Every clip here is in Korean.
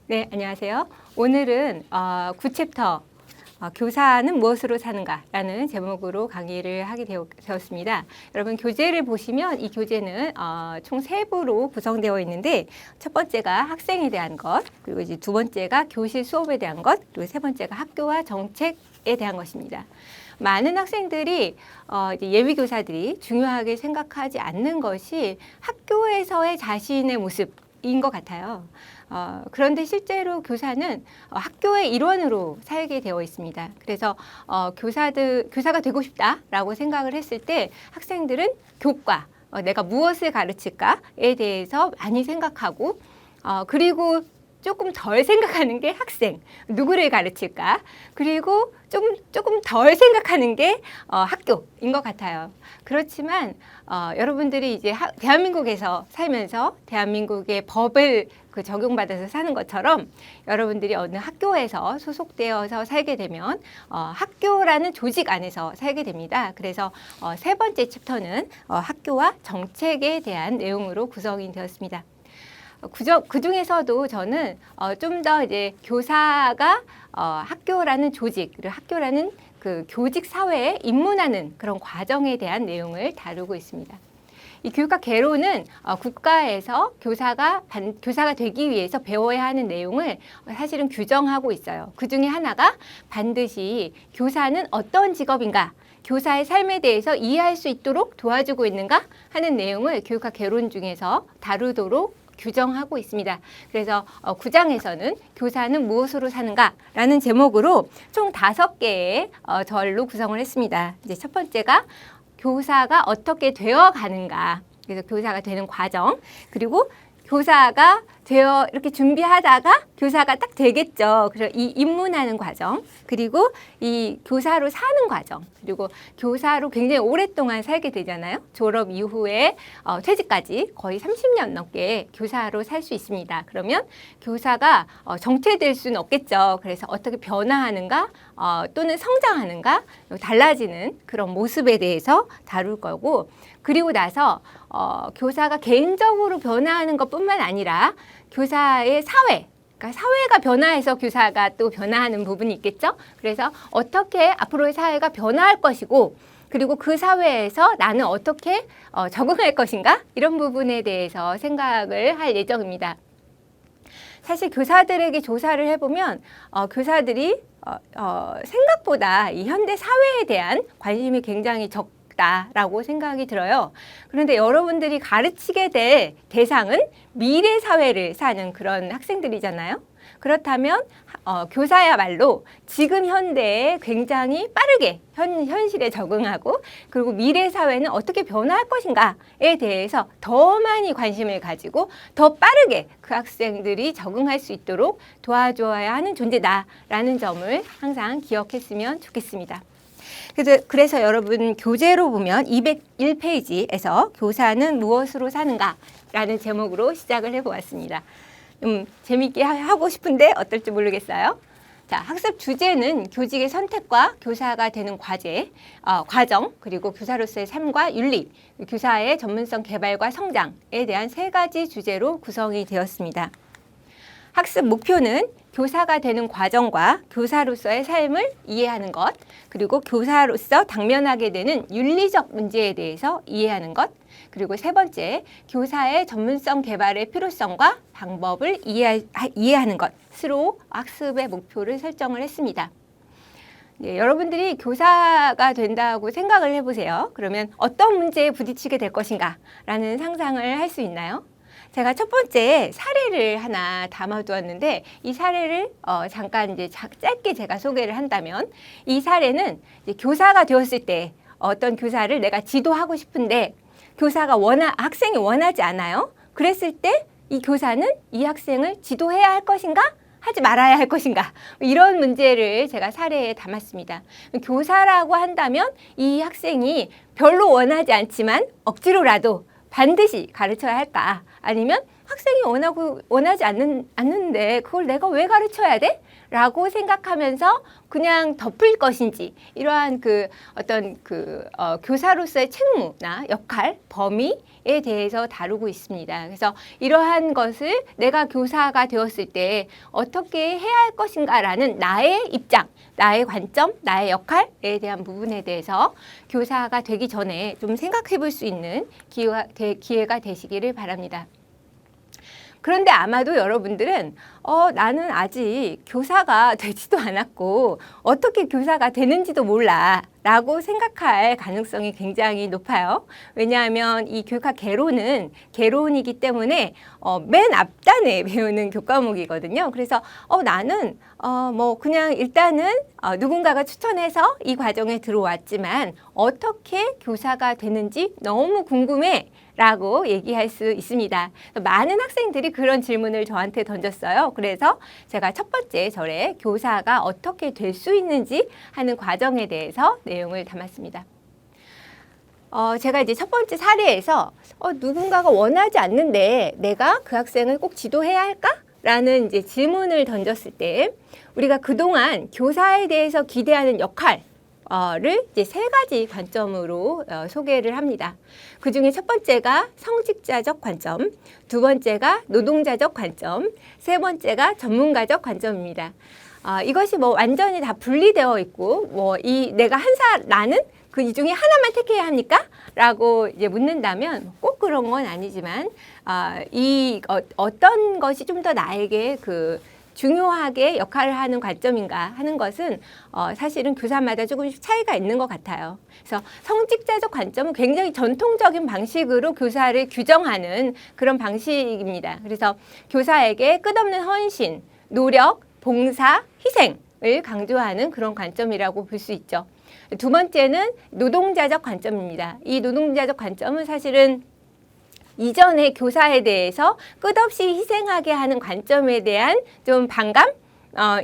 네, 안녕하세요. 오늘은 9챕터 교사는 무엇으로 사는가라는 제목으로 강의를 하게 되었습니다. 여러분 교재를 보시면 이 교재는 총 3부로 구성되어 있는데 첫 번째가 학생에 대한 것, 그리고 이제 두 번째가 교실 수업에 대한 것, 그리고 세 번째가 학교와 정책에 대한 것입니다. 많은 학생들이 이제 예비교사들이 중요하게 생각하지 않는 것이 학교에서의 자신의 모습인 것 같아요. 그런데 실제로 교사는 학교의 일원으로 살게 되어 있습니다. 그래서 교사가 되고 싶다라고 생각을 했을 때 학생들은 교과, 내가 무엇을 가르칠까에 대해서 많이 생각하고 그리고 조금 덜 생각하는 게 학생, 누구를 가르칠까? 그리고 조금 덜 생각하는 게 학교인 것 같아요. 그렇지만 여러분들이 이제 대한민국에서 살면서 대한민국의 법을 적용받아서 사는 것처럼 여러분들이 어느 학교에서 소속되어서 살게 되면 학교라는 조직 안에서 살게 됩니다. 그래서 세 번째 챕터는 학교와 정책에 대한 내용으로 구성이 되었습니다. 그 중에서도 저는 좀 더 이제 교사가 학교라는 조직, 그리고 학교라는 그 교직 사회에 입문하는 그런 과정에 대한 내용을 다루고 있습니다. 이 교육학 개론은 국가에서 교사가 되기 위해서 배워야 하는 내용을 사실은 규정하고 있어요. 그 중에 하나가 반드시 교사는 어떤 직업인가, 교사의 삶에 대해서 이해할 수 있도록 도와주고 있는가 하는 내용을 교육학 개론 중에서 다루도록 규정하고 있습니다. 그래서 9장에서는 교사는 무엇으로 사는가라는 제목으로 총 5개의 절로 구성을 했습니다. 이제 첫 번째가 교사가 어떻게 되어 가는가. 그래서 교사가 되는 과정. 그리고 교사가 되어 이렇게 준비하다가 교사가 딱 되겠죠. 그래서 이 입문하는 과정, 그리고 이 교사로 사는 과정, 그리고 교사로 굉장히 오랫동안 살게 되잖아요. 졸업 이후에 퇴직까지 거의 30년 넘게 교사로 살 수 있습니다. 그러면 교사가 정체될 수는 없겠죠. 그래서 어떻게 변화하는가 또는 성장하는가, 달라지는 그런 모습에 대해서 다룰 거고, 그리고 나서 교사가 개인적으로 변화하는 것뿐만 아니라 교사의 그러니까 사회가 변화해서 교사가 또 변화하는 부분이 있겠죠. 그래서 어떻게 앞으로의 사회가 변화할 것이고, 그리고 그 사회에서 나는 어떻게 적응할 것인가, 이런 부분에 대해서 생각을 할 예정입니다. 사실 교사들에게 조사를 해보면 교사들이 생각보다 이 현대 사회에 대한 관심이 굉장히 라고 생각이 들어요. 그런데 여러분들이 가르치게 될 대상은 미래 사회를 사는 그런 학생들이잖아요. 그렇다면 교사야말로 지금 현대에 굉장히 빠르게 현실에 적응하고, 그리고 미래 사회는 어떻게 변화할 것인가에 대해서 더 많이 관심을 가지고 더 빠르게 그 학생들이 적응할 수 있도록 도와줘야 하는 존재다라는 점을 항상 기억했으면 좋겠습니다. 그래서 여러분 교재로 보면 201페이지에서 교사는 무엇으로 사는가라는 제목으로 시작을 해보았습니다. 재미있게 하고 싶은데 어떨지 모르겠어요. 자, 학습 주제는 교직의 선택과 교사가 되는 과정, 그리고 교사로서의 삶과 윤리, 교사의 전문성 개발과 성장에 대한 3가지 주제로 구성이 되었습니다. 학습 목표는 교사가 되는 과정과 교사로서의 삶을 이해하는 것, 그리고 교사로서 당면하게 되는 윤리적 문제에 대해서 이해하는 것, 그리고 3번째, 교사의 전문성 개발의 필요성과 방법을 이해하는 것으로 학습의 목표를 설정을 했습니다. 네, 여러분들이 교사가 된다고 생각을 해보세요. 그러면 어떤 문제에 부딪히게 될 것인가 라는 상상을 할 수 있나요? 제가 첫 번째 사례를 하나 담아두었는데, 이 사례를 잠깐 이제 짧게 제가 소개를 한다면, 이 사례는 이제 교사가 되었을 때 어떤 교사를 내가 지도하고 싶은데 학생이 원하지 않아요. 그랬을 때 이 교사는 이 학생을 지도해야 할 것인가? 하지 말아야 할 것인가? 이런 문제를 제가 사례에 담았습니다. 교사라고 한다면 이 학생이 별로 원하지 않지만 억지로라도 반드시 가르쳐야 할까? 아니면 학생이 원하지 않는데 그걸 내가 왜 가르쳐야 돼? 라고 생각하면서 그냥 덮을 것인지, 이러한 어떤 교사로서의 책무나 역할, 범위에 대해서 다루고 있습니다. 그래서 이러한 것을 내가 교사가 되었을 때 어떻게 해야 할 것인가라는 나의 입장, 나의 관점, 나의 역할에 대한 부분에 대해서 교사가 되기 전에 좀 생각해 볼 수 있는 기회가 되시기를 바랍니다. 그런데 아마도 여러분들은 나는 아직 교사가 되지도 않았고 어떻게 교사가 되는지도 몰라 라고 생각할 가능성이 굉장히 높아요. 왜냐하면 이 교육학 개론은 개론이기 때문에 맨 앞단에 배우는 교과목이거든요. 그래서 나는 그냥 일단은 누군가가 추천해서 이 과정에 들어왔지만 어떻게 교사가 되는지 너무 궁금해 라고 얘기할 수 있습니다. 많은 학생들이 그런 질문을 저한테 던졌어요. 그래서 제가 첫 번째 절에 교사가 어떻게 될 수 있는지 하는 과정에 대해서 내용을 담았습니다. 제가 이제 첫 번째 사례에서 누군가가 원하지 않는데 내가 그 학생을 꼭 지도해야 할까? 라는 이제 질문을 던졌을 때 우리가 그동안 교사에 대해서 기대하는 역할 를 이제 세 가지 관점으로 소개를 합니다. 그 중에 첫 번째가 성직자적 관점, 두 번째가 노동자적 관점, 세 번째가 전문가적 관점입니다. 이것이 완전히 다 분리되어 있고, 나는 그 이 중에 하나만 택해야 합니까? 라고 이제 묻는다면 꼭 그런 건 아니지만, 어떤 것이 좀 더 나에게 중요하게 역할을 하는 관점인가 하는 것은 사실은 교사마다 조금씩 차이가 있는 것 같아요. 그래서 성직자적 관점은 굉장히 전통적인 방식으로 교사를 규정하는 그런 방식입니다. 그래서 교사에게 끝없는 헌신, 노력, 봉사, 희생을 강조하는 그런 관점이라고 볼 수 있죠. 두 번째는 노동자적 관점입니다. 이 노동자적 관점은 사실은 이전의 교사에 대해서 끝없이 희생하게 하는 관점에 대한 좀 반감이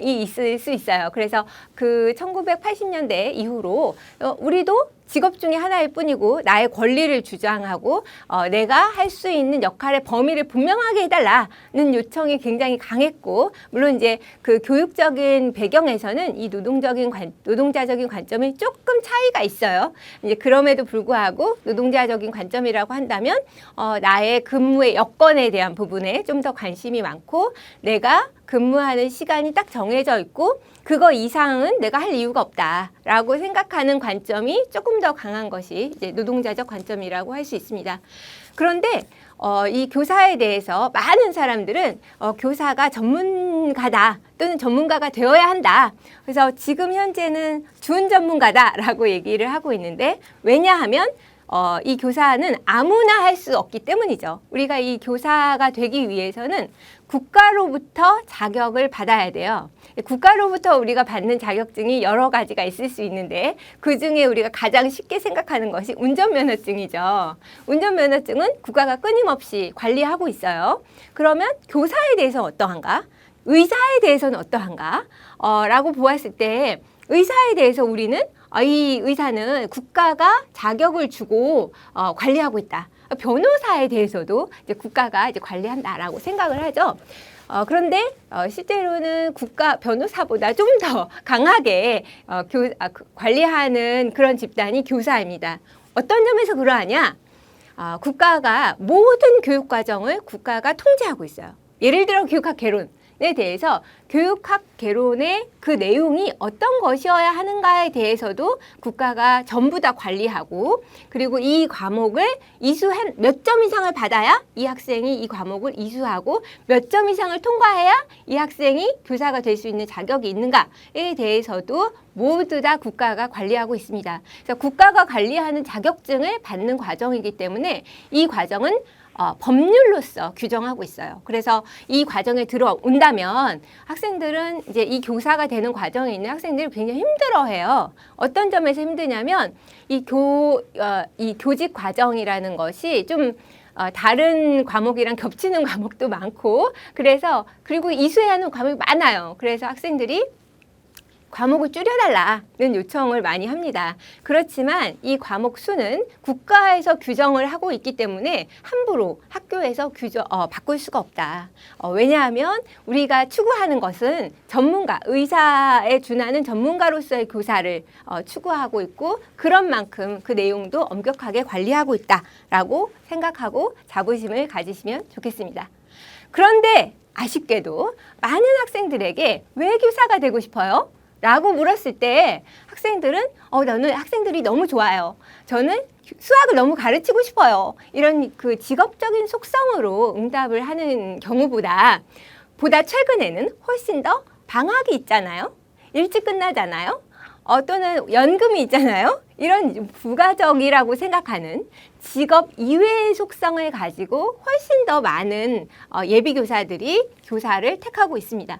있을 수 있어요. 그래서 1980년대 이후로 우리도 직업 중에 하나일 뿐이고 나의 권리를 주장하고 내가 할 수 있는 역할의 범위를 분명하게 해달라는 요청이 굉장히 강했고, 물론 이제 그 교육적인 배경에서는 이 노동자적인 관점이 조금 차이가 있어요. 이제 그럼에도 불구하고 노동자적인 관점이라고 한다면 나의 근무의 여건에 대한 부분에 좀 더 관심이 많고, 내가 근무하는 시간이 딱 정해져 있고 그거 이상은 내가 할 이유가 없다라고 생각하는 관점이 조금 더 강한 것이 이제 노동자적 관점이라고 할 수 있습니다. 그런데 이 교사에 대해서 많은 사람들은 교사가 전문가다 또는 전문가가 되어야 한다. 그래서 지금 현재는 준 전문가다라고 얘기를 하고 있는데, 왜냐하면 이 교사는 아무나 할 수 없기 때문이죠. 우리가 이 교사가 되기 위해서는 국가로부터 자격을 받아야 돼요. 국가로부터 우리가 받는 자격증이 여러 가지가 있을 수 있는데 그중에 우리가 가장 쉽게 생각하는 것이 운전면허증이죠. 운전면허증은 국가가 끊임없이 관리하고 있어요. 그러면 교사에 대해서는 어떠한가? 의사에 대해서는 어떠한가? 라고 보았을 때 의사에 대해서 우리는 이 의사는 국가가 자격을 주고 관리하고 있다. 변호사에 대해서도 이제 국가가 이제 관리한다라고 생각을 하죠. 그런데 실제로는 변호사보다 좀 더 강하게 관리하는 그런 집단이 교사입니다. 어떤 점에서 그러하냐? 국가가 모든 교육 과정을 국가가 통제하고 있어요. 예를 들어 교육학 개론에 대해서 교육학 개론의 그 내용이 어떤 것이어야 하는가에 대해서도 국가가 전부 다 관리하고, 그리고 이 과목을 이수한 몇 점 이상을 받아야 이 학생이 이 과목을 이수하고 몇 점 이상을 통과해야 이 학생이 교사가 될 수 있는 자격이 있는가에 대해서도 모두 다 국가가 관리하고 있습니다. 그래서 국가가 관리하는 자격증을 받는 과정이기 때문에 이 과정은 법률로서 규정하고 있어요. 그래서 이 과정에 들어온다면 학생들은 이제 이 교사가 되는 과정에 있는 학생들이 굉장히 힘들어해요. 어떤 점에서 힘드냐면 이 교직 과정이라는 것이 좀 다른 과목이랑 겹치는 과목도 많고, 그리고 이수해야 하는 과목이 많아요. 그래서 학생들이 과목을 줄여달라는 요청을 많이 합니다. 그렇지만 이 과목 수는 국가에서 규정을 하고 있기 때문에 함부로 학교에서 바꿀 수가 없다. 왜냐하면 우리가 추구하는 것은 전문가, 의사에 준하는 전문가로서의 교사를 추구하고 있고 그런 만큼 그 내용도 엄격하게 관리하고 있다라고 생각하고 자부심을 가지시면 좋겠습니다. 그런데 아쉽게도 많은 학생들에게 왜 교사가 되고 싶어요? 라고 물었을 때 학생들은 저는 학생들이 너무 좋아요. 저는 수학을 너무 가르치고 싶어요. 이런 그 직업적인 속성으로 응답을 하는 경우보다 최근에는 훨씬 더 방학이 있잖아요. 일찍 끝나잖아요. 또는 연금이 있잖아요. 이런 부가적이라고 생각하는 직업 이외의 속성을 가지고 훨씬 더 많은 예비교사들이 교사를 택하고 있습니다.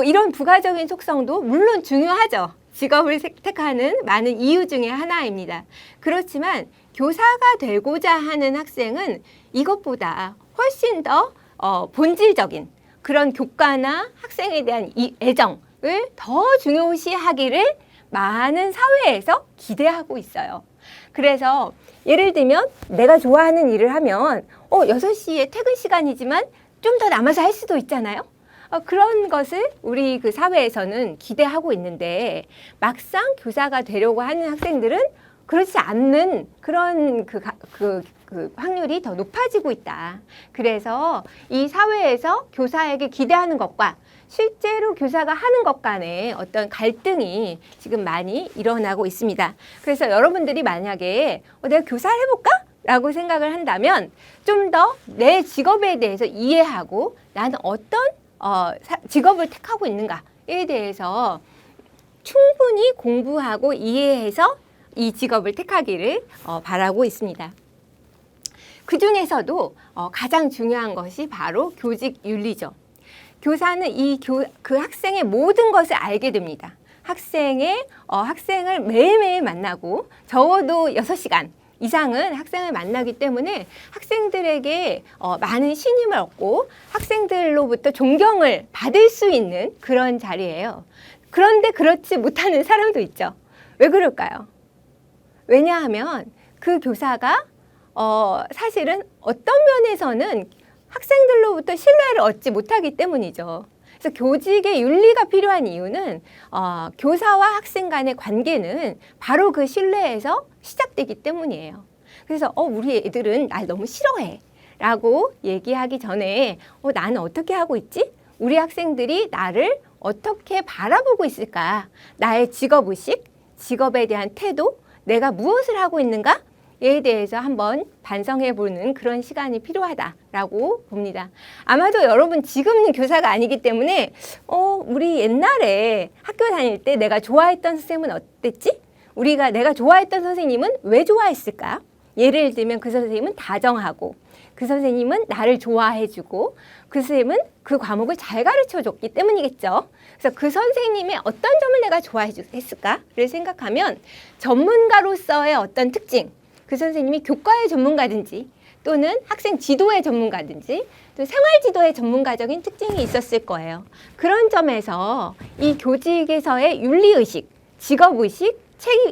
이런 부가적인 속성도 물론 중요하죠. 직업을 택하는 많은 이유 중에 하나입니다. 그렇지만 교사가 되고자 하는 학생은 이것보다 훨씬 더 본질적인 그런 교과나 학생에 대한 이 애정을 더 중요시하기를 많은 사회에서 기대하고 있어요. 그래서 예를 들면 내가 좋아하는 일을 하면 6시에 퇴근 시간이지만 좀 더 남아서 할 수도 있잖아요. 그런 것을 우리 그 사회에서는 기대하고 있는데 막상 교사가 되려고 하는 학생들은 그렇지 않는 그런 그 확률이 더 높아지고 있다. 그래서 이 사회에서 교사에게 기대하는 것과 실제로 교사가 하는 것 간에 어떤 갈등이 지금 많이 일어나고 있습니다. 그래서 여러분들이 만약에 내가 교사를 해볼까? 라고 생각을 한다면 좀 더 내 직업에 대해서 이해하고 나는 어떤 직업을 택하고 있는가에 대해서 충분히 공부하고 이해해서 이 직업을 택하기를 바라고 있습니다. 그 중에서도 가장 중요한 것이 바로 교직 윤리죠. 교사는 그 학생의 모든 것을 알게 됩니다. 학생을 매일매일 만나고 적어도 6시간 이상은 학생을 만나기 때문에 학생들에게 많은 신임을 얻고 학생들로부터 존경을 받을 수 있는 그런 자리예요. 그런데 그렇지 못하는 사람도 있죠. 왜 그럴까요? 왜냐하면 그 교사가 사실은 어떤 면에서는 학생들로부터 신뢰를 얻지 못하기 때문이죠. 그래서 교직의 윤리가 필요한 이유는 교사와 학생 간의 관계는 바로 그 신뢰에서 시작되기 때문이에요. 그래서 우리 애들은 날 너무 싫어해 라고 얘기하기 전에 나는 어떻게 하고 있지? 우리 학생들이 나를 어떻게 바라보고 있을까? 나의 직업의식, 직업에 대한 태도, 내가 무엇을 하고 있는가? 에 대해서 한번 반성해보는 그런 시간이 필요하다라고 봅니다. 아마도 여러분 지금은 교사가 아니기 때문에 우리 옛날에 학교 다닐 때 내가 좋아했던 선생님은 어땠지? 내가 좋아했던 선생님은 왜 좋아했을까? 예를 들면 그 선생님은 다정하고 그 선생님은 나를 좋아해주고 그 선생님은 그 과목을 잘 가르쳐줬기 때문이겠죠. 그래서 그 선생님의 어떤 점을 내가 좋아했을까를 생각하면 전문가로서의 어떤 특징, 그 선생님이 교과의 전문가든지 또는 학생 지도의 전문가든지 또 생활 지도의 전문가적인 특징이 있었을 거예요. 그런 점에서 이 교직에서의 윤리의식, 직업의식,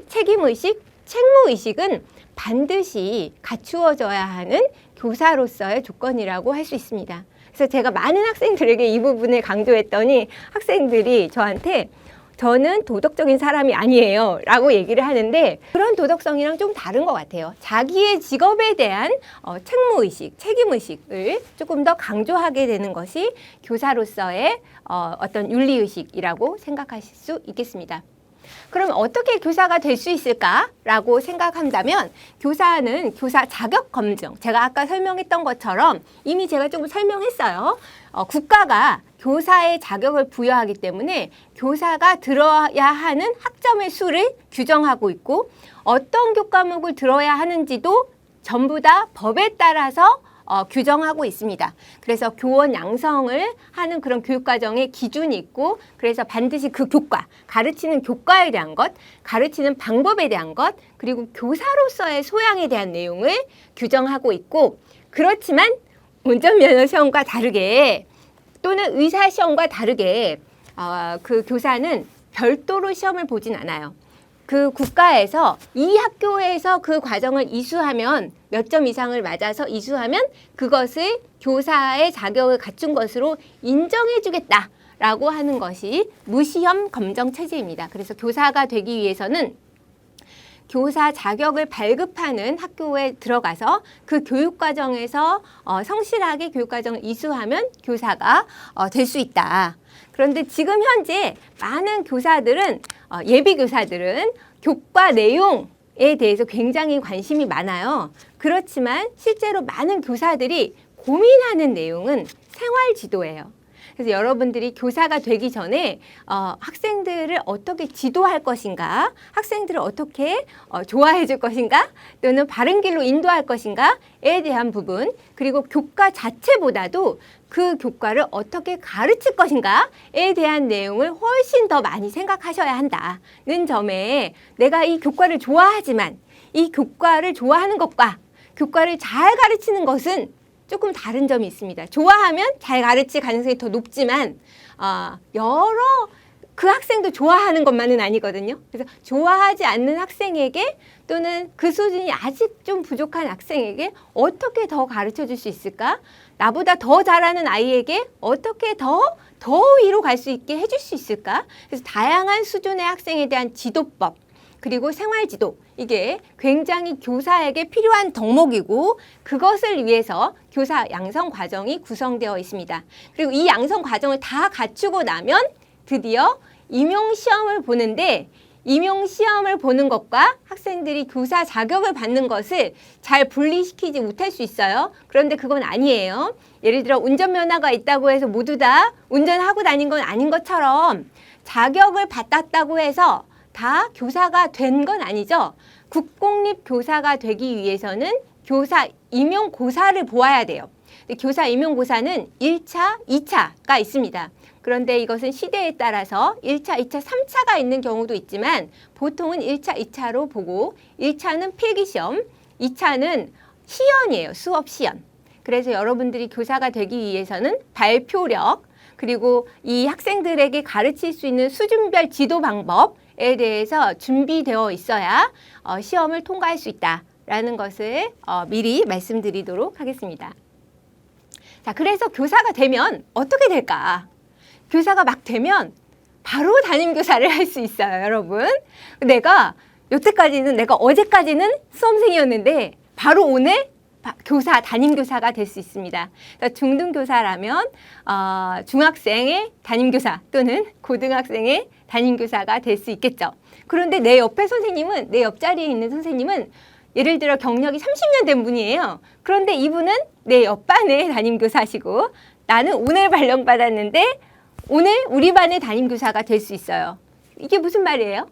책임의식, 책무의식은 반드시 갖추어져야 하는 교사로서의 조건이라고 할 수 있습니다. 그래서 제가 많은 학생들에게 이 부분을 강조했더니 학생들이 저한테 저는 도덕적인 사람이 아니에요 라고 얘기를 하는데 그런 도덕성이랑 좀 다른 것 같아요. 자기의 직업에 대한 책무의식, 책임의식을 조금 더 강조하게 되는 것이 교사로서의 어떤 윤리의식이라고 생각하실 수 있겠습니다. 그럼 어떻게 교사가 될 수 있을까라고 생각한다면 교사는 교사 자격 검증, 제가 아까 설명했던 것처럼 이미 제가 조금 설명했어요. 국가가 교사의 자격을 부여하기 때문에 교사가 들어야 하는 학점의 수를 규정하고 있고 어떤 교과목을 들어야 하는지도 전부 다 법에 따라서 규정하고 있습니다. 그래서 교원 양성을 하는 그런 교육과정의 기준이 있고 그래서 반드시 그 교과, 가르치는 교과에 대한 것, 가르치는 방법에 대한 것, 그리고 교사로서의 소양에 대한 내용을 규정하고 있고 그렇지만 운전면허 시험과 다르게 또는 의사 시험과 다르게 그 교사는 별도로 시험을 보진 않아요. 그 국가에서 이 학교에서 그 과정을 이수하면 몇 점 이상을 맞아서 이수하면 그것을 교사의 자격을 갖춘 것으로 인정해 주겠다라고 하는 것이 무시험 검정 체제입니다. 그래서 교사가 되기 위해서는 교사 자격을 발급하는 학교에 들어가서 그 교육과정에서 성실하게 교육과정을 이수하면 교사가 될 수 있다. 그런데 지금 현재 많은 교사들은 예비 교사들은 교과 내용에 대해서 굉장히 관심이 많아요. 그렇지만 실제로 많은 교사들이 고민하는 내용은 생활 지도예요. 그래서 여러분들이 교사가 되기 전에 학생들을 어떻게 지도할 것인가, 학생들을 어떻게 좋아해 줄 것인가, 또는 바른 길로 인도할 것인가에 대한 부분, 그리고 교과 자체보다도 그 교과를 어떻게 가르칠 것인가에 대한 내용을 훨씬 더 많이 생각하셔야 한다는 점에 내가 이 교과를 좋아하지만 이 교과를 좋아하는 것과 교과를 잘 가르치는 것은 조금 다른 점이 있습니다. 좋아하면 잘 가르칠 가능성이 더 높지만 여러 그 학생도 좋아하는 것만은 아니거든요. 그래서 좋아하지 않는 학생에게 또는 그 수준이 아직 좀 부족한 학생에게 어떻게 더 가르쳐 줄 수 있을까? 나보다 더 잘하는 아이에게 어떻게 더 위로 갈 수 있게 해줄 수 있을까? 그래서 다양한 수준의 학생에 대한 지도법, 그리고 생활지도, 이게 굉장히 교사에게 필요한 덕목이고 그것을 위해서 교사 양성 과정이 구성되어 있습니다. 그리고 이 양성 과정을 다 갖추고 나면 드디어 임용시험을 보는데 임용시험을 보는 것과 학생들이 교사 자격을 받는 것을 잘 분리시키지 못할 수 있어요. 그런데 그건 아니에요. 예를 들어 운전면허가 있다고 해서 모두 다 운전하고 다닌 건 아닌 것처럼 자격을 받았다고 해서 다 교사가 된 건 아니죠. 국공립 교사가 되기 위해서는 교사 임용고사를 보아야 돼요. 교사 임용고사는 1차, 2차가 있습니다. 그런데 이것은 시대에 따라서 1차, 2차, 3차가 있는 경우도 있지만 보통은 1차, 2차로 보고 1차는 필기시험, 2차는 시연이에요. 수업 시연. 그래서 여러분들이 교사가 되기 위해서는 발표력, 그리고 이 학생들에게 가르칠 수 있는 수준별 지도 방법에 대해서 준비되어 있어야 시험을 통과할 수 있다라는 것을 미리 말씀드리도록 하겠습니다. 자, 그래서 교사가 되면 어떻게 될까? 교사가 막 되면 바로 담임교사를 할 수 있어요, 여러분. 내가 어제까지는 수험생이었는데 바로 오늘 교사, 담임교사가 될 수 있습니다. 그러니까 중등교사라면 중학생의 담임교사 또는 고등학생의 담임교사가 될 수 있겠죠. 그런데 내 옆자리에 있는 선생님은 예를 들어 경력이 30년 된 분이에요. 그런데 이분은 내 옆반의 담임교사시고 나는 오늘 발령받았는데 오늘 우리 반의 담임교사가 될 수 있어요. 이게 무슨 말이에요?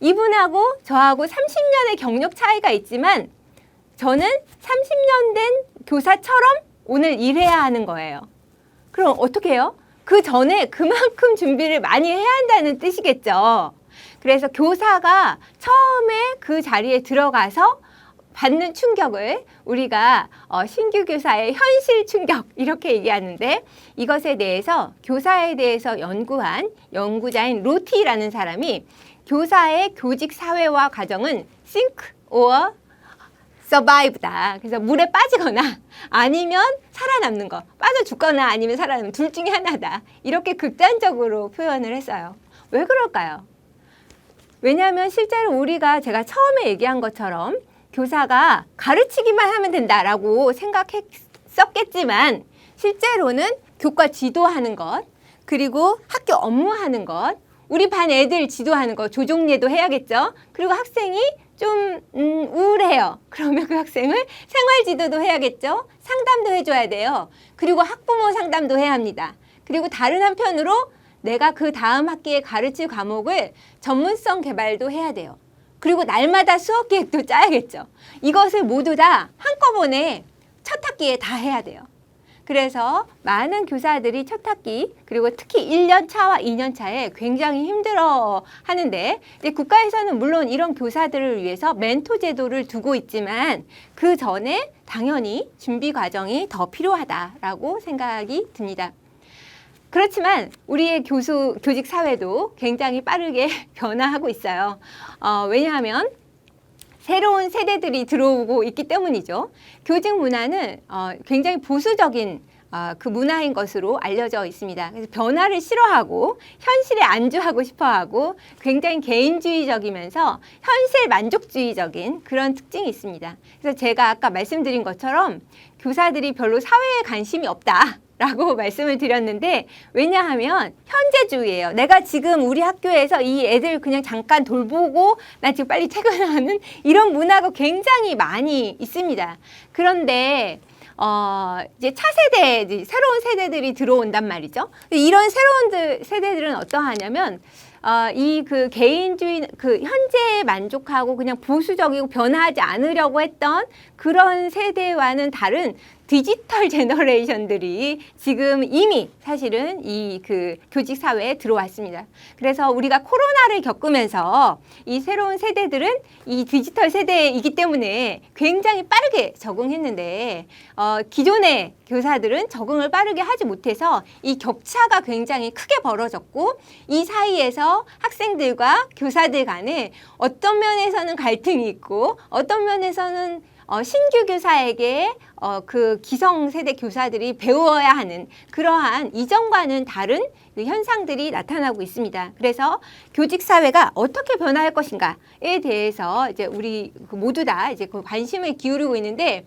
이분하고 저하고 30년의 경력 차이가 있지만 저는 30년 된 교사처럼 오늘 일해야 하는 거예요. 그럼 어떻게 해요? 그 전에 그만큼 준비를 많이 해야 한다는 뜻이겠죠. 그래서 교사가 처음에 그 자리에 들어가서 받는 충격을 우리가 신규 교사의 현실 충격 이렇게 얘기하는데, 이것에 대해서 교사에 대해서 연구한 연구자인 로티라는 사람이 교사의 교직 사회화 과정은 sink or survive다. 그래서 물에 빠지거나 아니면 살아남는 거, 빠져 죽거나 아니면 살아남는 둘 중에 하나다. 이렇게 극단적으로 표현을 했어요. 왜 그럴까요? 왜냐하면 실제로 제가 처음에 얘기한 것처럼 교사가 가르치기만 하면 된다라고 생각했었겠지만 실제로는 교과 지도하는 것, 그리고 학교 업무하는 것, 우리 반 애들 지도하는 것, 조종례도 해야겠죠. 그리고 학생이 좀 우울해요. 그러면 그 학생을 생활 지도도 해야겠죠. 상담도 해줘야 돼요. 그리고 학부모 상담도 해야 합니다. 그리고 다른 한편으로 내가 그 다음 학기에 가르칠 과목을 전문성 개발도 해야 돼요. 그리고 날마다 수업 계획도 짜야겠죠. 이것을 모두 다 한꺼번에 첫 학기에 다 해야 돼요. 그래서 많은 교사들이 첫 학기, 그리고 특히 1년 차와 2년 차에 굉장히 힘들어 하는데, 이제 국가에서는 물론 이런 교사들을 위해서 멘토 제도를 두고 있지만 그 전에 당연히 준비 과정이 더 필요하다라고 생각이 듭니다. 그렇지만 우리의 교직 사회도 굉장히 빠르게 변화하고 있어요. 왜냐하면 새로운 세대들이 들어오고 있기 때문이죠. 교직 문화는 굉장히 보수적인 그 문화인 것으로 알려져 있습니다. 그래서 변화를 싫어하고 현실에 안주하고 싶어하고 굉장히 개인주의적이면서 현실 만족주의적인 그런 특징이 있습니다. 그래서 제가 아까 말씀드린 것처럼 교사들이 별로 사회에 관심이 없다. 라고 말씀을 드렸는데 왜냐하면 현재주의예요. 내가 지금 우리 학교에서 이 애들 그냥 잠깐 돌보고 나 지금 빨리 퇴근하는 이런 문화가 굉장히 많이 있습니다. 그런데 이제 차세대, 이제 새로운 세대들이 들어온단 말이죠. 이런 새로운 세대들은 어떠하냐면 이 그 개인주의, 그 현재에 만족하고 그냥 보수적이고 변화하지 않으려고 했던 그런 세대와는 다른 디지털 제너레이션들이 지금 이미 사실은 이 그 교직 사회에 들어왔습니다. 그래서 우리가 코로나를 겪으면서 이 새로운 세대들은 이 디지털 세대이기 때문에 굉장히 빠르게 적응했는데 기존의 교사들은 적응을 빠르게 하지 못해서 이 격차가 굉장히 크게 벌어졌고 이 사이에서 학생들과 교사들 간에 어떤 면에서는 갈등이 있고 어떤 면에서는 신규 교사에게 그 기성세대 교사들이 배워야 하는 그러한 이전과는 다른 그 현상들이 나타나고 있습니다. 그래서 교직 사회가 어떻게 변화할 것인가에 대해서 이제 우리 모두 다 이제 그 관심을 기울이고 있는데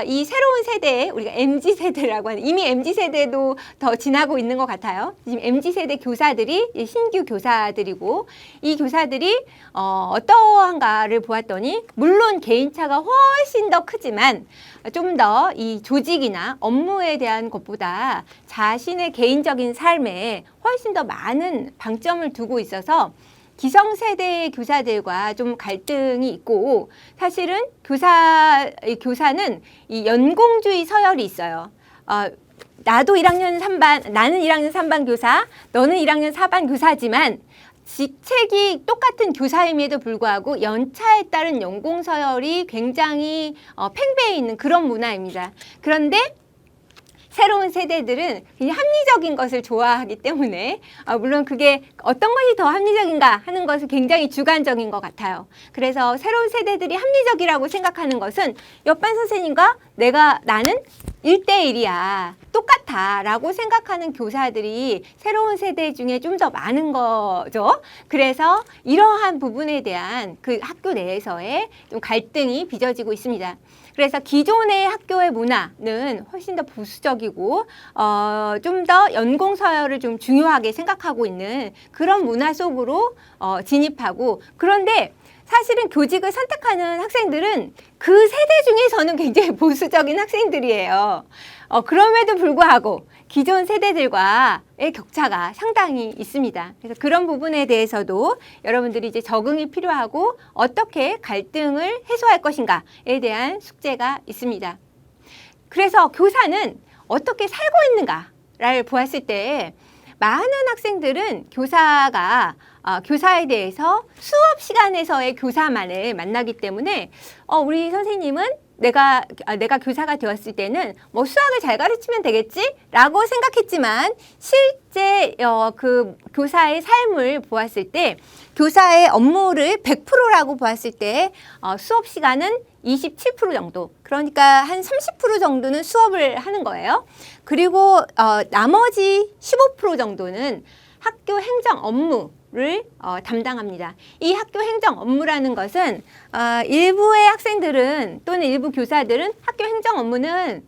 이 새로운 세대, 우리가 MZ세대라고 하는, 이미 MZ세대도 더 지나고 있는 것 같아요. 지금 MZ세대 교사들이 신규 교사들이고, 이 교사들이 어떠한가를 보았더니, 물론 개인차가 훨씬 더 크지만, 좀 더 이 조직이나 업무에 대한 것보다 자신의 개인적인 삶에 훨씬 더 많은 방점을 두고 있어서, 기성세대의 교사들과 좀 갈등이 있고 사실은 교사는 이 연공주의 서열이 있어요. 나도 1학년 3반, 나는 1학년 3반 교사, 너는 1학년 4반 교사지만 직책이 똑같은 교사임에도 불구하고 연차에 따른 연공 서열이 굉장히 팽배해 있는 그런 문화입니다. 그런데 새로운 세대들은 그냥 합리적인 것을 좋아하기 때문에 물론 그게 어떤 것이 더 합리적인가 하는 것은 굉장히 주관적인 것 같아요. 그래서 새로운 세대들이 합리적이라고 생각하는 것은 옆반 선생님과 나는 1대1이야. 똑같아 라고 생각하는 교사들이 새로운 세대 중에 좀 더 많은 거죠. 그래서 이러한 부분에 대한 그 학교 내에서의 좀 갈등이 빚어지고 있습니다. 그래서 기존의 학교의 문화는 훨씬 더 보수적이고 좀 더 연공 서열을 좀 중요하게 생각하고 있는 그런 문화 속으로 진입하고 그런데 사실은 교직을 선택하는 학생들은 그 세대 중에서는 굉장히 보수적인 학생들이에요. 그럼에도 불구하고 기존 세대들과의 격차가 상당히 있습니다. 그래서 그런 부분에 대해서도 여러분들이 이제 적응이 필요하고 어떻게 갈등을 해소할 것인가에 대한 숙제가 있습니다. 그래서 교사는 어떻게 살고 있는가를 보았을 때 많은 학생들은 교사에 대해서 수업 시간에서의 교사만을 만나기 때문에 우리 선생님은 내가 교사가 되었을 때는 뭐 수학을 잘 가르치면 되겠지라고 생각했지만 실제 그 교사의 삶을 보았을 때 교사의 업무를 100%라고 보았을 때 수업 시간은 27% 정도, 그러니까 한 30% 정도는 수업을 하는 거예요. 그리고 나머지 15% 정도는 학교 행정 업무를 담당합니다. 이 학교 행정 업무라는 것은 일부의 학생들은 또는 일부 교사들은 학교 행정 업무는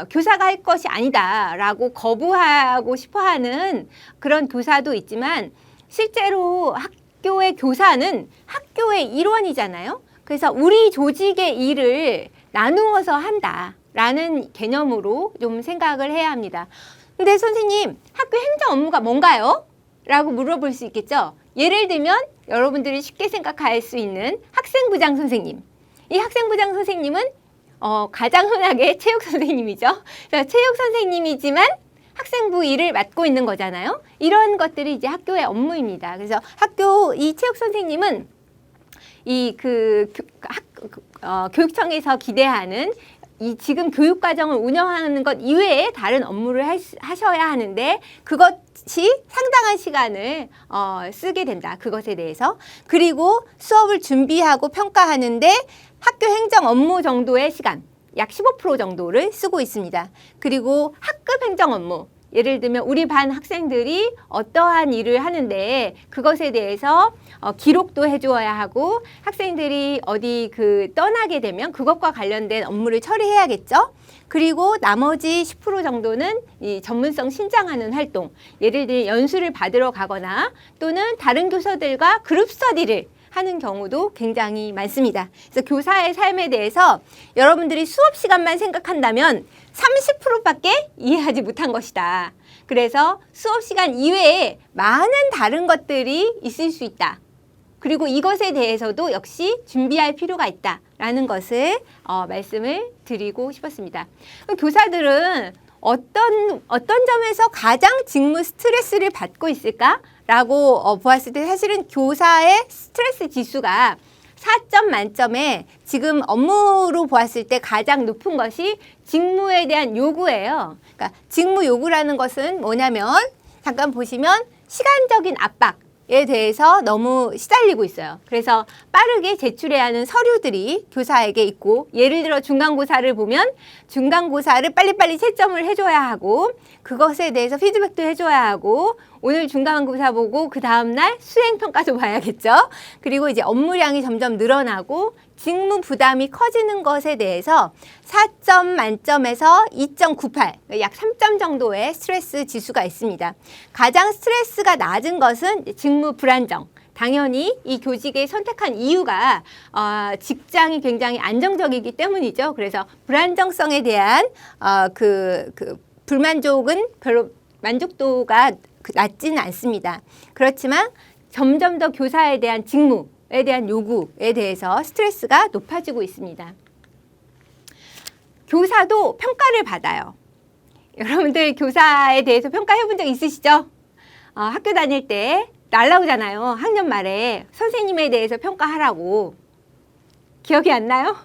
교사가 할 것이 아니다라고 거부하고 싶어하는 그런 교사도 있지만 실제로 학교의 교사는 학교의 일원이잖아요. 그래서 우리 조직의 일을 나누어서 한다라는 개념으로 좀 생각을 해야 합니다. 근데 선생님, 학교 행정 업무가 뭔가요? 라고 물어볼 수 있겠죠? 예를 들면 여러분들이 쉽게 생각할 수 있는 학생부장 선생님. 이 학생부장 선생님은 가장 흔하게 체육 선생님이죠. 체육 선생님이지만 학생부 일을 맡고 있는 거잖아요. 이런 것들이 이제 학교의 업무입니다. 그래서 이 체육 선생님은 교육청에서 기대하는 이 지금 교육과정을 운영하는 것 이외에 다른 업무를 하셔야 하는데 그것이 상당한 시간을 쓰게 된다. 그것에 대해서. 그리고 수업을 준비하고 평가하는데 학교 행정 업무 정도의 시간, 약 15% 정도를 쓰고 있습니다. 그리고 학급 행정 업무. 예를 들면 우리 반 학생들이 어떠한 일을 하는데 그것에 대해서 기록도 해주어야 하고 학생들이 어디 떠나게 되면 그것과 관련된 업무를 처리해야겠죠. 그리고 나머지 10% 정도는 이 전문성 신장하는 활동, 예를 들어 연수를 받으러 가거나 또는 다른 교사들과 그룹 스터디를 하는 경우도 굉장히 많습니다. 그래서 교사의 삶에 대해서 여러분들이 수업 시간만 생각한다면 30%밖에 이해하지 못한 것이다. 그래서 수업 시간 이외에 많은 다른 것들이 있을 수 있다. 그리고 이것에 대해서도 역시 준비할 필요가 있다라는 것을 말씀을 드리고 싶었습니다. 교사들은 어떤 점에서 가장 직무 스트레스를 받고 있을까라고 보았을 때 사실은 교사의 스트레스 지수가 4점 만점에 지금 업무로 보았을 때 가장 높은 것이 직무에 대한 요구예요. 그러니까 직무 요구라는 것은 뭐냐면 잠깐 보시면 시간적인 압박에 대해서 너무 시달리고 있어요. 그래서 빠르게 제출해야 하는 서류들이 교사에게 있고 예를 들어 중간고사를 보면 중간고사를 빨리빨리 채점을 해줘야 하고 그것에 대해서 피드백도 해줘야 하고 오늘 중간고사 보고 그 다음날 수행평가도 봐야겠죠. 그리고 이제 업무량이 점점 늘어나고 직무 부담이 커지는 것에 대해서 4점 만점에서 2.98, 약 3점 정도의 스트레스 지수가 있습니다. 가장 스트레스가 낮은 것은 직무 불안정. 당연히 이 교직을 선택한 이유가 직장이 굉장히 안정적이기 때문이죠. 그래서 불안정성에 대한 불만족은 별로 만족도가 낮지는 않습니다. 그렇지만 점점 더 교사에 대한 직무에 대한 요구에 대해서 스트레스가 높아지고 있습니다. 교사도 평가를 받아요. 여러분들 교사에 대해서 평가해 본 적 있으시죠? 학교 다닐 때 날라오잖아요. 학년 말에 선생님에 대해서 평가하라고. 기억이 안 나요?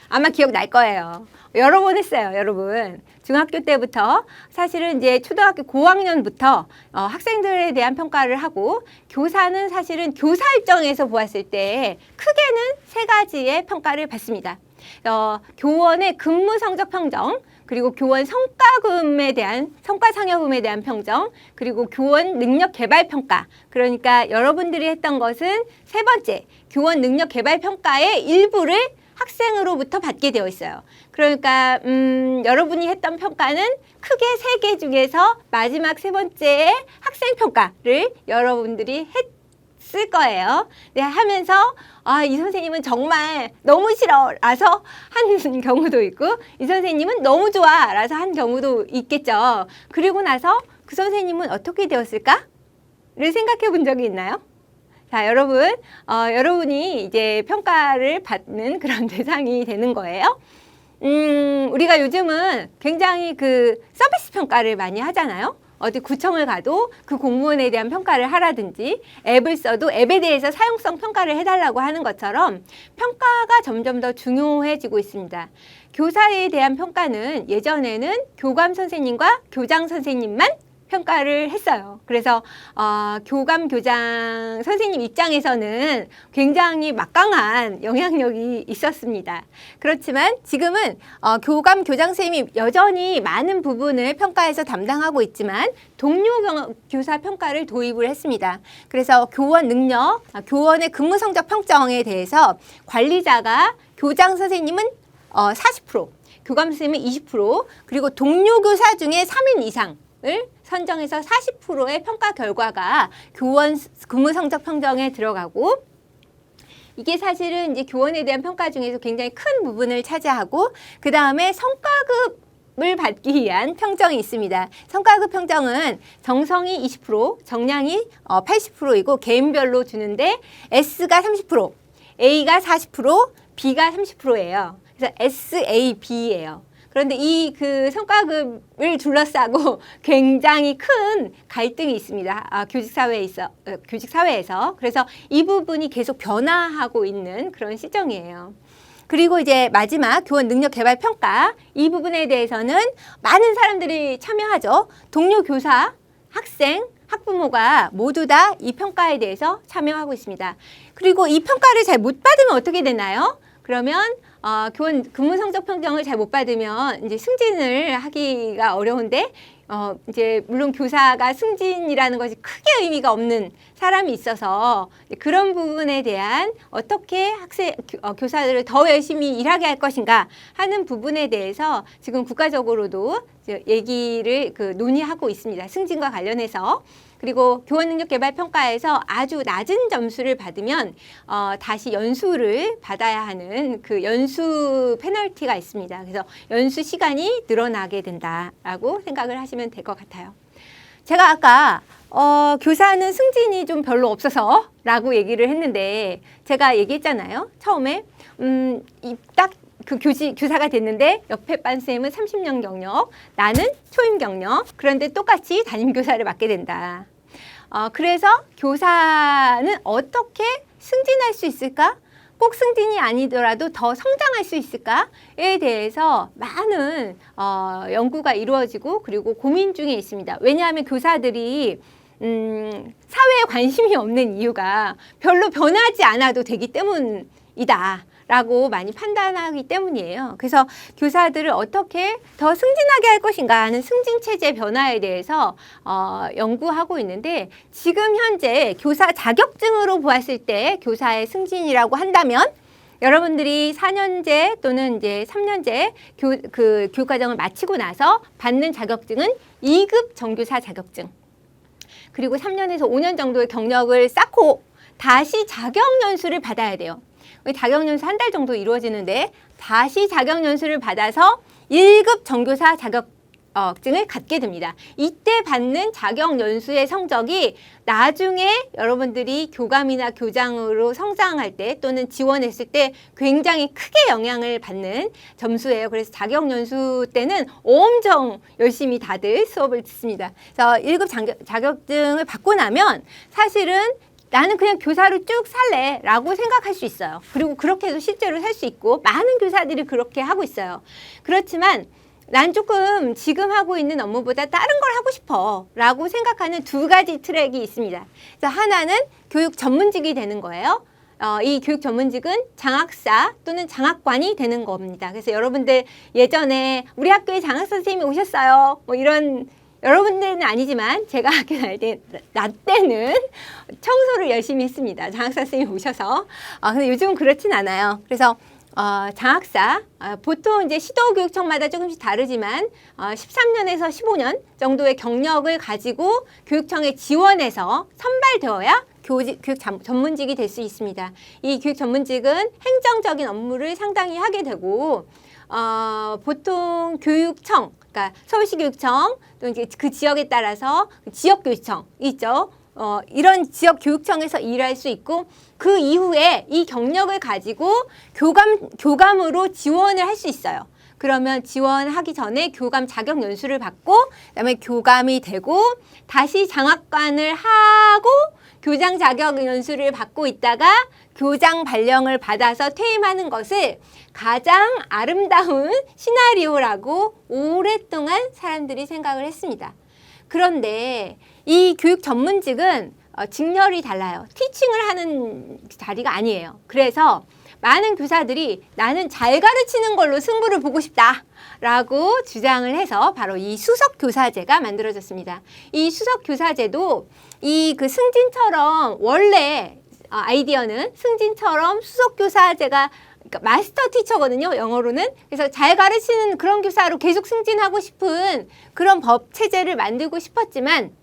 아마 기억날 거예요. 여러 번 했어요, 여러분. 중학교 때부터 사실은 이제 초등학교 고학년부터 학생들에 대한 평가를 하고 교사는 사실은 교사 입장에서 보았을 때 크게는 3가지의 평가를 받습니다. 교원의 근무 성적 평정, 그리고 교원 성과금에 대한 성과상여금에 대한 평정, 그리고 교원 능력 개발 평가. 그러니까 여러분들이 했던 것은 3번째, 교원 능력 개발 평가의 일부를 학생으로부터 받게 되어 있어요. 그러니까 여러분이 했던 평가는 크게 3개 중에서 마지막 3번째의 학생 평가를 여러분들이 했을 거예요. 네, 하면서 이 선생님은 정말 너무 싫어라서 한 경우도 있고 이 선생님은 너무 좋아라서 한 경우도 있겠죠. 그리고 나서 그 선생님은 어떻게 되었을까를 생각해 본 적이 있나요? 자, 여러분, 여러분이 이제 평가를 받는 그런 대상이 되는 거예요. 우리가 요즘은 굉장히 서비스 평가를 많이 하잖아요. 어디 구청을 가도 그 공무원에 대한 평가를 하라든지 앱을 써도 앱에 대해서 사용성 평가를 해달라고 하는 것처럼 평가가 점점 더 중요해지고 있습니다. 교사에 대한 평가는 예전에는 교감 선생님과 교장 선생님만 평가를 했어요. 그래서 교감, 교장 선생님 입장에서는 굉장히 막강한 영향력이 있었습니다. 그렇지만 지금은 교감, 교장 선생님이 여전히 많은 부분을 평가에서 담당하고 있지만 동료 교사 평가를 도입을 했습니다. 그래서 교원 능력, 교원의 근무 성적 평정에 대해서 관리자가 교장 선생님은 40%, 교감 선생님은 20%, 그리고 동료 교사 중에 3인 이상을 선정해서 40%의 평가 결과가 교원 근무 성적 평정에 들어가고 이게 사실은 이제 교원에 대한 평가 중에서 굉장히 큰 부분을 차지하고 그 다음에 성과급을 받기 위한 평정이 있습니다. 성과급 평정은 정성이 20%, 정량이 80%이고 개인별로 주는데 S가 30%, A가 40%, B가 30%예요. 그래서 SAB예요. 그런데 이 성과급을 둘러싸고 굉장히 큰 갈등이 있습니다. 교직 사회에서. 그래서 이 부분이 계속 변화하고 있는 그런 시점이에요. 그리고 이제 마지막 교원 능력 개발 평가 이 부분에 대해서는 많은 사람들이 참여하죠. 동료 교사, 학생, 학부모가 모두 다 이 평가에 대해서 참여하고 있습니다. 그리고 이 평가를 잘 못 받으면 어떻게 되나요? 그러면 교원 근무 성적 평정을 잘 못 받으면 이제 승진을 하기가 어려운데 이제 물론 교사가 승진이라는 것이 크게 의미가 없는 사람이 있어서 그런 부분에 대한 어떻게 교사들을 더 열심히 일하게 할 것인가 하는 부분에 대해서 지금 국가적으로도 얘기를 논의하고 있습니다. 승진과 관련해서. 그리고 교원 능력 개발 평가에서 아주 낮은 점수를 받으면 다시 연수를 받아야 하는 그 연수 페널티가 있습니다. 그래서 연수 시간이 늘어나게 된다라고 생각을 하시면 될 것 같아요. 제가 아까 교사는 승진이 좀 별로 없어서 라고 얘기를 했는데 제가 얘기했잖아요. 처음에 딱 그 교사가 됐는데 옆에 반쌤은 30년 경력, 나는 초임 경력. 그런데 똑같이 담임교사를 맡게 된다. 그래서 교사는 어떻게 승진할 수 있을까? 꼭 승진이 아니더라도 더 성장할 수 있을까에 대해서 많은 연구가 이루어지고 그리고 고민 중에 있습니다. 왜냐하면 교사들이 사회에 관심이 없는 이유가 별로 변하지 않아도 되기 때문이다. 라고 많이 판단하기 때문이에요. 그래서 교사들을 어떻게 더 승진하게 할 것인가 하는 승진체제 변화에 대해서 연구하고 있는데 지금 현재 교사 자격증으로 보았을 때 교사의 승진이라고 한다면 여러분들이 4년제 또는 이제 3년제 교육과정을 마치고 나서 받는 자격증은 2급 정교사 자격증. 그리고 3년에서 5년 정도의 경력을 쌓고 다시 자격연수를 받아야 돼요. 자격연수 한 달 정도 이루어지는데 다시 자격연수를 받아서 1급 정교사 자격증을 갖게 됩니다. 이때 받는 자격연수의 성적이 나중에 여러분들이 교감이나 교장으로 성장할 때 또는 지원했을 때 굉장히 크게 영향을 받는 점수예요. 그래서 자격연수 때는 엄청 열심히 다들 수업을 듣습니다. 그래서 1급 자격증을 받고 나면 사실은 나는 그냥 교사로 쭉 살래 라고 생각할 수 있어요. 그리고 그렇게 해서 실제로 살 수 있고 많은 교사들이 그렇게 하고 있어요. 그렇지만 난 조금 지금 하고 있는 업무보다 다른 걸 하고 싶어 라고 생각하는 두 가지 트랙이 있습니다. 그래서 하나는 교육 전문직이 되는 거예요. 이 교육 전문직은 장학사 또는 장학관이 되는 겁니다. 그래서 여러분들 예전에 우리 학교에 장학사 선생님이 오셨어요. 뭐 이런 여러분들은 아니지만 제가 학교 다닐 때, 나 때는 청소를 열심히 했습니다. 장학사 선생님이 오셔서. 근데 요즘은 그렇진 않아요. 그래서 장학사, 보통 이제 시도교육청마다 조금씩 다르지만 13년에서 15년 정도의 경력을 가지고 교육청에 지원해서 선발되어야 교육 전문직이 될 수 있습니다. 이 교육 전문직은 행정적인 업무를 상당히 하게 되고 보통 교육청, 그러니까 서울시 교육청 또 그 지역에 따라서 지역 교육청 있죠. 이런 지역 교육청에서 일할 수 있고 그 이후에 이 경력을 가지고 교감으로 지원을 할 수 있어요. 그러면 지원하기 전에 교감 자격 연수를 받고 그다음에 교감이 되고 다시 장학관을 하고 교장 자격 연수를 받고 있다가 교장 발령을 받아서 퇴임하는 것을 가장 아름다운 시나리오라고 오랫동안 사람들이 생각을 했습니다. 그런데 이 교육 전문직은 직렬이 달라요. 티칭을 하는 자리가 아니에요. 그래서 많은 교사들이 나는 잘 가르치는 걸로 승부를 보고 싶다 라고 주장을 해서 바로 이 수석교사제가 만들어졌습니다. 이 수석교사제도 이 승진처럼 원래 아이디어는 승진처럼 수석교사제가 그러니까 마스터 티처거든요. 영어로는. 그래서 잘 가르치는 그런 교사로 계속 승진하고 싶은 그런 법 체제를 만들고 싶었지만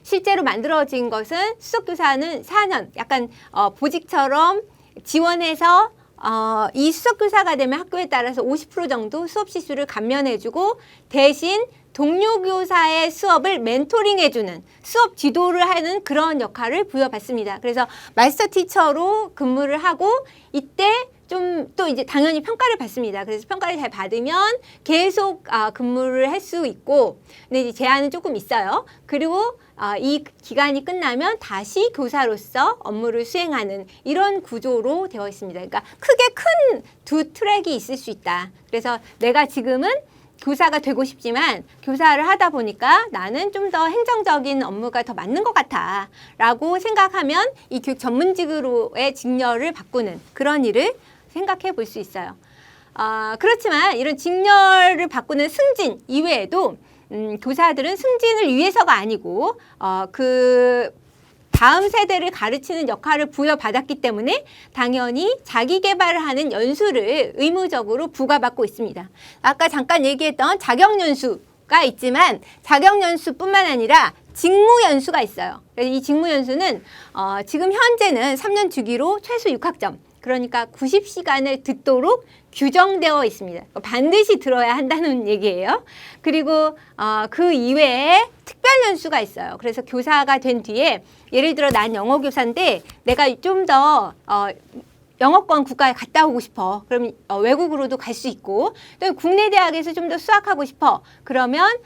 실제로 만들어진 것은 수석교사는 4년 약간 보직처럼 지원해서 이 수석교사가 되면 학교에 따라서 50% 정도 수업 시수를 감면해주고 대신 동료 교사의 수업을 멘토링해주는 수업 지도를 하는 그런 역할을 부여받습니다. 그래서 마스터 티처로 근무를 하고 이때 좀 또 이제 당연히 평가를 받습니다. 그래서 평가를 잘 받으면 계속 근무를 할 수 있고, 근데 이제 제한은 조금 있어요. 그리고 이 기간이 끝나면 다시 교사로서 업무를 수행하는 이런 구조로 되어 있습니다. 그러니까 크게 큰 두 트랙이 있을 수 있다. 그래서 내가 지금은 교사가 되고 싶지만 교사를 하다 보니까 나는 좀 더 행정적인 업무가 더 맞는 것 같아 라고 생각하면 이 교육 전문직으로의 직렬을 바꾸는 그런 일을 생각해 볼 수 있어요. 그렇지만 이런 직렬을 바꾸는 승진 이외에도 교사들은 승진을 위해서가 아니고 그 다음 세대를 가르치는 역할을 부여받았기 때문에 당연히 자기 개발을 하는 연수를 의무적으로 부과받고 있습니다. 아까 잠깐 얘기했던 자격연수가 있지만 자격연수뿐만 아니라 직무연수가 있어요. 그래서 이 직무연수는 지금 현재는 3년 주기로 최소 6학점, 그러니까 90시간을 듣도록 규정되어 있습니다. 반드시 들어야 한다는 얘기예요. 그리고 그 이외에 특별연수가 있어요. 그래서 교사가 된 뒤에 예를 들어 난 영어교사인데 내가 좀 더 영어권 국가에 갔다 오고 싶어. 그럼 외국으로도 갈 수 있고, 또 국내 대학에서 좀 더 수학하고 싶어. 그러면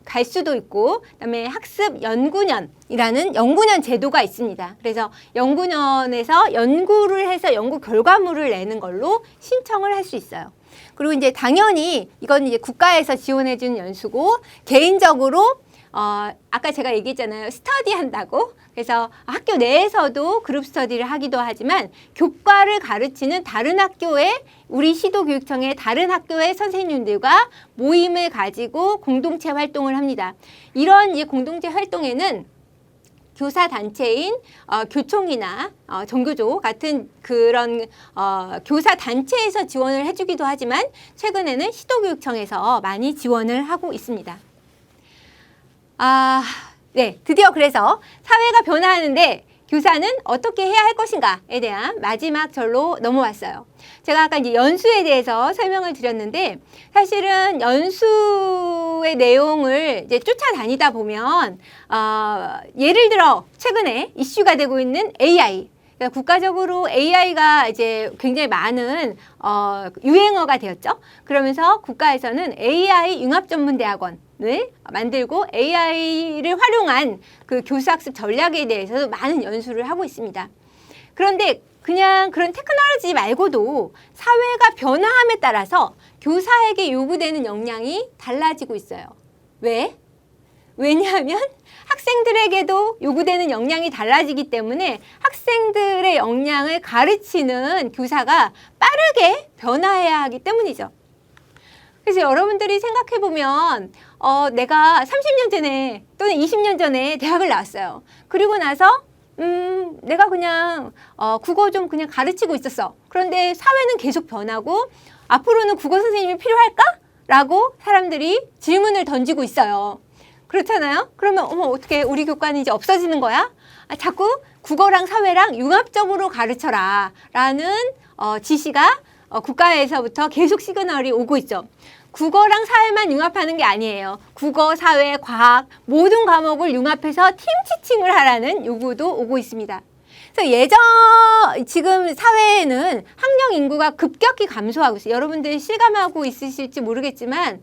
갈 수도 있고, 그다음에 학습 연구년이라는 연구년 제도가 있습니다. 그래서 연구년에서 연구를 해서 연구 결과물을 내는 걸로 신청을 할 수 있어요. 그리고 이제 당연히 이건 이제 국가에서 지원해 주는 연수고, 개인적으로 아까 제가 얘기했잖아요. 스터디 한다고. 그래서 학교 내에서도 그룹 스터디를 하기도 하지만 교과를 가르치는 다른 학교에 우리 시도교육청의 다른 학교의 선생님들과 모임을 가지고 공동체 활동을 합니다. 이런 이 공동체 활동에는 교사 단체인 교총이나 전교조 같은 그런 교사 단체에서 지원을 해주기도 하지만 최근에는 시도교육청에서 많이 지원을 하고 있습니다. 네, 드디어 그래서 사회가 변화하는데 교사는 어떻게 해야 할 것인가에 대한 마지막 절로 넘어왔어요. 제가 아까 이제 연수에 대해서 설명을 드렸는데 사실은 연수의 내용을 이제 쫓아다니다 보면 예를 들어 최근에 이슈가 되고 있는 AI. 그러니까 국가적으로 AI가 이제 굉장히 많은 유행어가 되었죠. 그러면서 국가에서는 AI 융합전문대학원을 만들고 AI를 활용한 그 교수학습 전략에 대해서도 많은 연수를 하고 있습니다. 그런데 그냥 그런 테크놀로지 말고도 사회가 변화함에 따라서 교사에게 요구되는 역량이 달라지고 있어요. 왜? 왜냐하면 학생들에게도 요구되는 역량이 달라지기 때문에 학생들의 역량을 가르치는 교사가 빠르게 변화해야 하기 때문이죠. 그래서 여러분들이 생각해보면 내가 30년 전에 또는 20년 전에 대학을 나왔어요. 그리고 나서 내가 그냥 국어 좀 그냥 가르치고 있었어. 그런데 사회는 계속 변하고 앞으로는 국어 선생님이 필요할까? 라고 사람들이 질문을 던지고 있어요. 그렇잖아요? 그러면 어떻게 우리 교과는 이제 없어지는 거야? 자꾸 국어랑 사회랑 융합적으로 가르쳐라 라는 지시가 국가에서부터 계속 시그널이 오고 있죠. 국어랑 사회만 융합하는 게 아니에요. 국어, 사회, 과학 모든 과목을 융합해서 팀 티칭을 하라는 요구도 오고 있습니다. 그래서 지금 사회에는 학령 인구가 급격히 감소하고 있어요. 여러분들 실감하고 있으실지 모르겠지만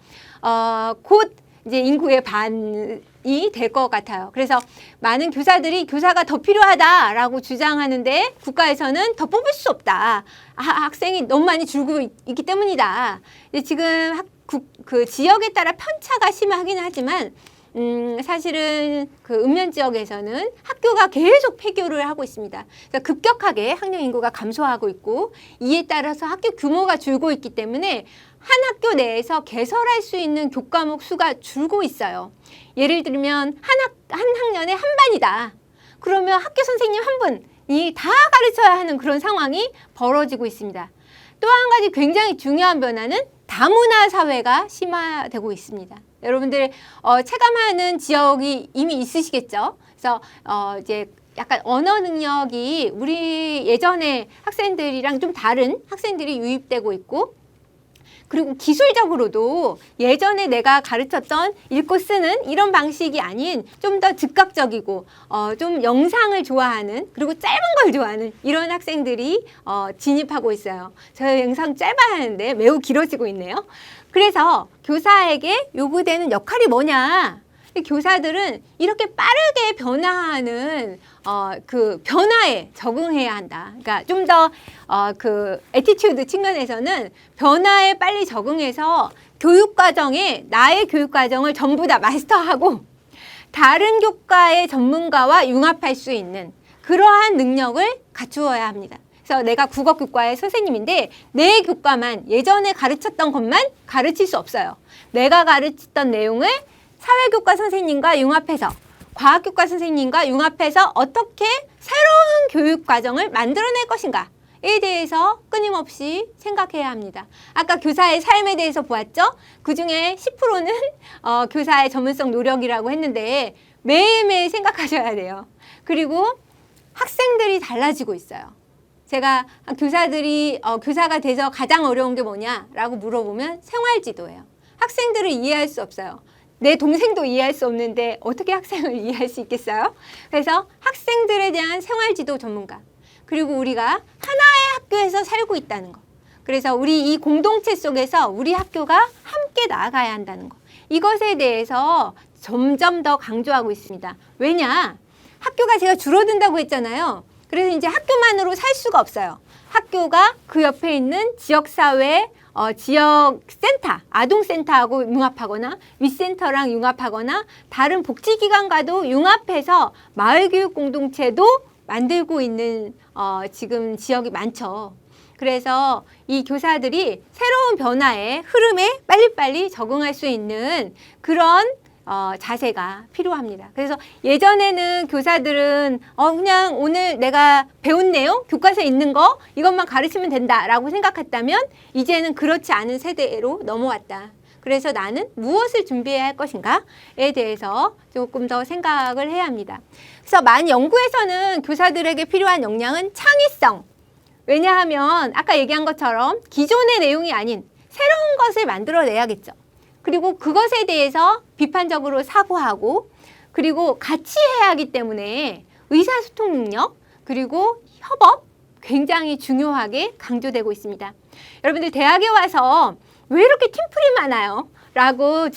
곧 이제 인구의 반이 될 것 같아요. 그래서 많은 교사들이 교사가 더 필요하다라고 주장하는데 국가에서는 더 뽑을 수 없다. 학생이 너무 많이 줄고 있기 때문이다. 지금 그 지역에 따라 편차가 심하긴 하지만 사실은 그 읍면 지역에서는 학교가 계속 폐교를 하고 있습니다. 그래서 급격하게 학령 인구가 감소하고 있고 이에 따라서 학교 규모가 줄고 있기 때문에 한 학교 내에서 개설할 수 있는 교과목 수가 줄고 있어요. 예를 들면 한 학년에 한 반이다. 그러면 학교 선생님 한 분이 다 가르쳐야 하는 그런 상황이 벌어지고 있습니다. 또 한 가지 굉장히 중요한 변화는 다문화 사회가 심화되고 있습니다. 여러분들 체감하는 지역이 이미 있으시겠죠? 그래서 이제 약간 언어 능력이 우리 예전에 학생들이랑 좀 다른 학생들이 유입되고 있고 그리고 기술적으로도 예전에 내가 가르쳤던 읽고 쓰는 이런 방식이 아닌 좀 더 즉각적이고 좀 영상을 좋아하는 그리고 짧은 걸 좋아하는 이런 학생들이 진입하고 있어요. 저희 영상 짧아야 하는데 매우 길어지고 있네요. 그래서 교사에게 요구되는 역할이 뭐냐? 교사들은 이렇게 빠르게 변화하는 그 변화에 적응해야 한다. 그러니까 좀 더 그 애티튜드 측면에서는 변화에 빨리 적응해서 교육 과정에 나의 교육 과정을 전부 다 마스터하고 다른 교과의 전문가와 융합할 수 있는 그러한 능력을 갖추어야 합니다. 그래서 내가 국어교과의 선생님인데 내 교과만 예전에 가르쳤던 것만 가르칠 수 없어요. 내가 가르쳤던 내용을 사회교과 선생님과 융합해서 과학교과 선생님과 융합해서 어떻게 새로운 교육 과정을 만들어낼 것인가에 대해서 끊임없이 생각해야 합니다. 아까 교사의 삶에 대해서 보았죠? 그중에 10%는 교사의 전문성 노력이라고 했는데 매일매일 생각하셔야 돼요. 그리고 학생들이 달라지고 있어요. 제가 교사들이 교사가 돼서 가장 어려운 게 뭐냐라고 물어보면 생활지도예요. 학생들을 이해할 수 없어요. 내 동생도 이해할 수 없는데 어떻게 학생을 이해할 수 있겠어요? 그래서 학생들에 대한 생활지도 전문가, 그리고 우리가 하나의 학교에서 살고 있다는 거, 그래서 우리 이 공동체 속에서 우리 학교가 함께 나아가야 한다는 거, 이것에 대해서 점점 더 강조하고 있습니다. 왜냐? 학교가 제가 줄어든다고 했잖아요. 그래서 이제 학교만으로 살 수가 없어요. 학교가 그 옆에 있는 지역사회 지역센터, 아동센터하고 융합하거나 윗센터랑 융합하거나 다른 복지기관과도 융합해서 마을교육공동체도 만들고 있는 지금 지역이 많죠. 그래서 이 교사들이 새로운 변화의 흐름에 빨리빨리 적응할 수 있는 그런 자세가 필요합니다. 그래서 예전에는 교사들은 그냥 오늘 내가 배운 내용, 교과서에 있는 거 이것만 가르치면 된다라고 생각했다면 이제는 그렇지 않은 세대로 넘어왔다. 그래서 나는 무엇을 준비해야 할 것인가에 대해서 조금 더 생각을 해야 합니다. 그래서 많은 연구에서는 교사들에게 필요한 역량은 창의성. 왜냐하면 아까 얘기한 것처럼 기존의 내용이 아닌 새로운 것을 만들어내야겠죠. 그리고 그것에 대해서 비판적으로 사고하고 그리고 같이 해야 하기 때문에 의사소통 능력 그리고 협업 굉장히 중요하게 강조되고 있습니다. 여러분들 대학에 와서 왜 이렇게 팀플이 많아요? 라고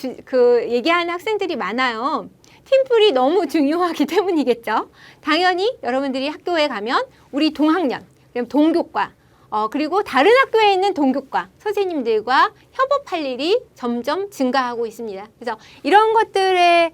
얘기하는 학생들이 많아요. 팀플이 너무 중요하기 때문이겠죠. 당연히 여러분들이 학교에 가면 우리 동학년, 동교과 그리고 다른 학교에 있는 동교과 선생님들과 협업할 일이 점점 증가하고 있습니다. 그래서 이런 것들에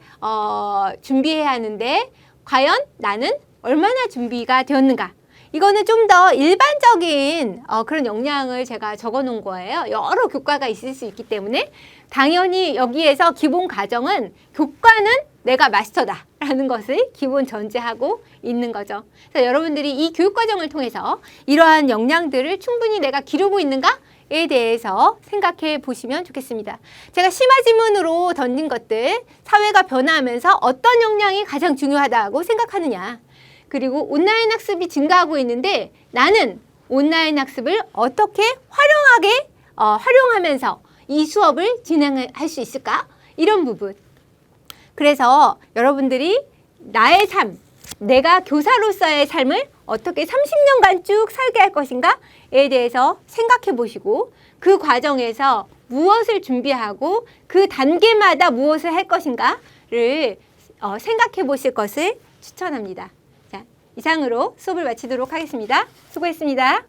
준비해야 하는데 과연 나는 얼마나 준비가 되었는가? 이거는 좀 더 일반적인 그런 역량을 제가 적어 놓은 거예요. 여러 교과가 있을 수 있기 때문에 당연히 여기에서 기본 과정은 교과는 내가 마스터다라는 것을 기본 전제하고 있는 거죠. 그래서 여러분들이 이 교육과정을 통해서 이러한 역량들을 충분히 내가 기르고 있는가에 대해서 생각해 보시면 좋겠습니다. 제가 심화지문으로 던진 것들, 사회가 변화하면서 어떤 역량이 가장 중요하다고 생각하느냐. 그리고 온라인 학습이 증가하고 있는데 나는 온라인 학습을 어떻게 활용하게 활용하면서 이 수업을 진행할 수 있을까? 이런 부분. 그래서 여러분들이 나의 삶, 내가 교사로서의 삶을 어떻게 30년간 쭉 살게 할 것인가에 대해서 생각해 보시고 그 과정에서 무엇을 준비하고 그 단계마다 무엇을 할 것인가를 생각해 보실 것을 추천합니다. 자, 이상으로 수업을 마치도록 하겠습니다. 수고했습니다.